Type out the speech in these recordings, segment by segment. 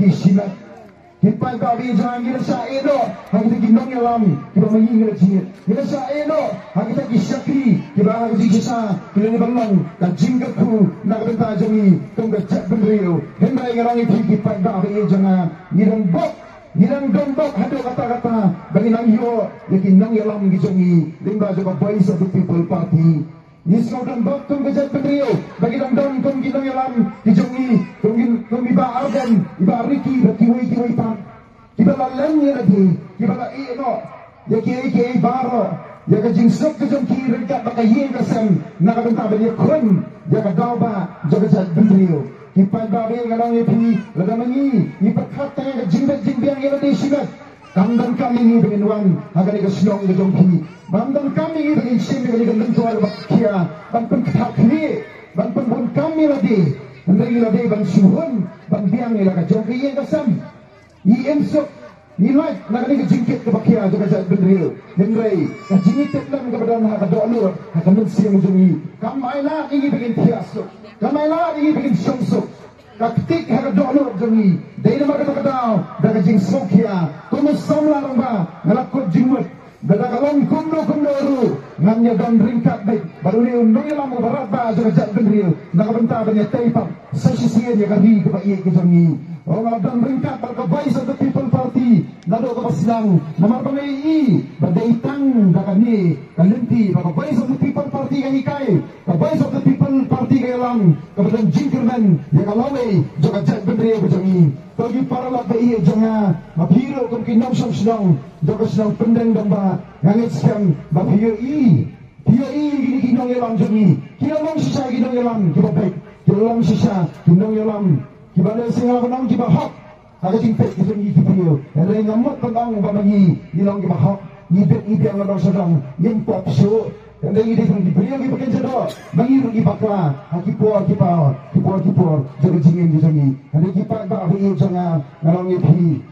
kishimat Kipai babi jangan kita saedo, hang kita ginong yalam, kita mengingat jingit. Kita saedo, hang kita kisakri, kita hang kita kisah, kita ni bangang, kajinggaku, nak benta jami, tunggu cak bendrio. Hendai ngarang itu kipai babi jangan, nirang dombok, hado kata-kata, bagi nang yo, yakin nang yalam gijangi, limba juga voice of the people party. Nisau dan baktung kejat bendrio, bagi nang don kong ginong yalam, gijangi, kong iba arden, iba riki, kiwi pan. Kita lalang ya lagi, kita la ino, ya kiai baro, ya kajing sok kejong kiri kat pakai ye kasem, nak benta beli kun, ya kadauba, jaga jat bendrio. Kipai babi ngarang epi, lada mengi, ipat kata jing biang ya lagi sibat. Kamdan kami ni dengan wan, agar ikan senong ikan jongki. Kamdan kami ni dengan sim dengan ikan bentuar bakia, banpen ketak ni, banpen pun kami lagi. Hendai lagi ban suhun, ban biang ni laga jongki ye kasem. Ni emsok, ni like nak ni kejingkit ke bakia jaga jat bendril. Hendai kejingkit dalam kepada nak doa lur, akan mensiang jongi. Kamai lah ini bikin tiasuk, kamai lah ini bikin sungsuk. Kaktik harga dolar jami, dari nama kata-kata, dah jing sokia, tumus samla ramba, ngelakut jingmut, dah kalong kundo ru, ngamnya dan ringkat baik, baru ni undang yang lama berat bah jaga jat bendril, nak bentar banyak taipap, sesian ya kari kebaik ke jami, orang dan ringkat berkebaik satu people party, nado kepasinang, nomor pengai, berdaitang dah kani, kalenti berkebaik satu people party kani kai, kebaik satu people party kaya lang, kemudian jingkerman, ya kalau jaga jat bendril ke jami, bagi para labai jangan, mapiro kung kinam senang, jaga senang pendeng damba, ngangit siang, mapiro gini kinong yalam jami, kinong sisa kinong yalam, kiba baik, kinong sisa kinong yalam, kiba na singa kanang kiba hak, aga jingpet kinong ikipiro, ada yang ngamot tentang bamagi, nilang kiba hak, ngibet ang ngadang sedang, nyimpop so, dan ini dia diberi lagi pakai jodoh, mengiru di bakla, kipor, jaga jingin di sini. Ada kipat bahagia jangan ngalong ipi.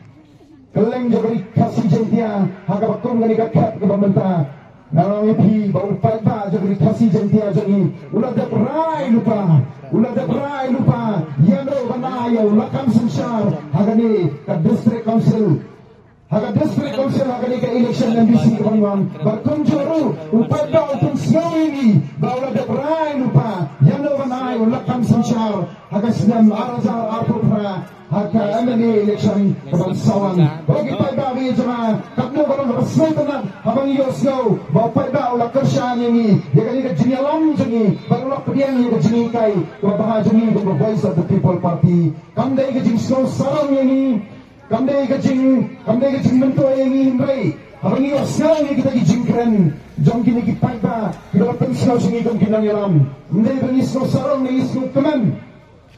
Keleng jaga kasih jentia, harga bakung ngani kakat ke bamenta. Ngalong ipi bau pada jaga kasih jentia jangi. Ulah dah berai lupa. Yando banayo lakam sensar. Harga ni ke district council. Harga district council harga ni ke election dan bisi kebangunan berkunjuru upada untuk siang ini bahawa ada berai lupa yang doanai ulakam sencar harga senam arazal apupra harga MNA election kebangsaan bagi pagi jemaah kamu kalau resmi tenang abang yosgo bahawa pada ulak kerjaan ini dia kali ke jenyalam jengi baru ulak pediang yang ke jengi kai kebahagiaan ini untuk voice of the people party kandai ke jengslo sarang ini kandai kecing mentua yang ini hindai. Abang iyo sekarang kita kecingkeren. Jom kini kita pada kita berpensiun sini jom kinang yalam. Hindai bengisno sarang ni isno kemen.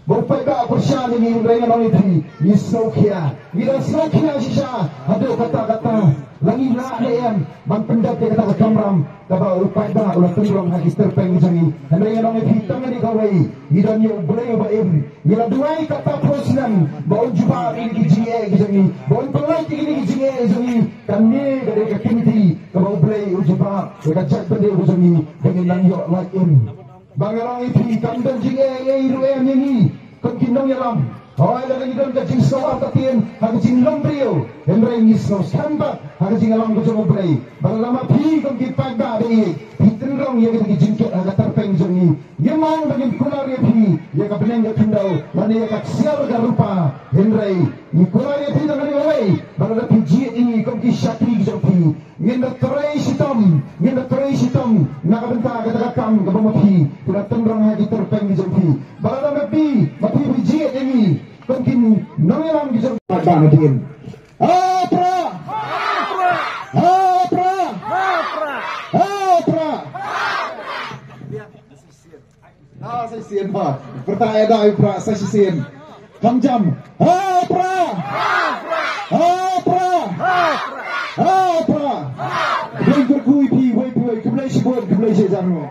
Bapak dah persian ini hindai ngalong itu. Isno kia. Ila isno kia sisa. Ada kata-kata. Langi nak leyan. Bang pendat dia kata kamram. Kaba upai dah ulah tenggelam hagi terpeng jangi. Hindai ngalong itu hitam ni kawai. Idan yo boleh baim. Ila duai kata prosnan. Bau jubah ini kijie jangi. Bau pelai ini kijie jangi. Kami dari ketimiti. Kaba boleh ujubah. Kajat bende jangi. Dengan lang yo lain. Bangarang itu kandang jinge iruem ini kengkinong yalam. Oh, ada lagi dalam kacing sawah tatien, kacing lombrio. Hendrai ngisno sambat, kacing alam kacang obrei. Berlama pi kengkin pagba deh. Pitendrong ya kita jingket agak terpeng jongi. Yemang bagi kular ya pi, ya kabeneng ya kendau. Mana ya kaksial garupa. Hendrai, ni kular ya pi dengan away. Berlama pi ini kengkin syakri jongi. Ngenda terai sitom, nakabenta kata-katam kabamapi, tidak tendrang hati terpeng di jongi. Berlama pi biji ini, kengkin nongelam di jongi. Bangin. Apra. Saya sien pak. Pertanyaan dah pra saya sien. Kamjam. Apra. Bring berkui pi, wei keblai sibon keblai sejano.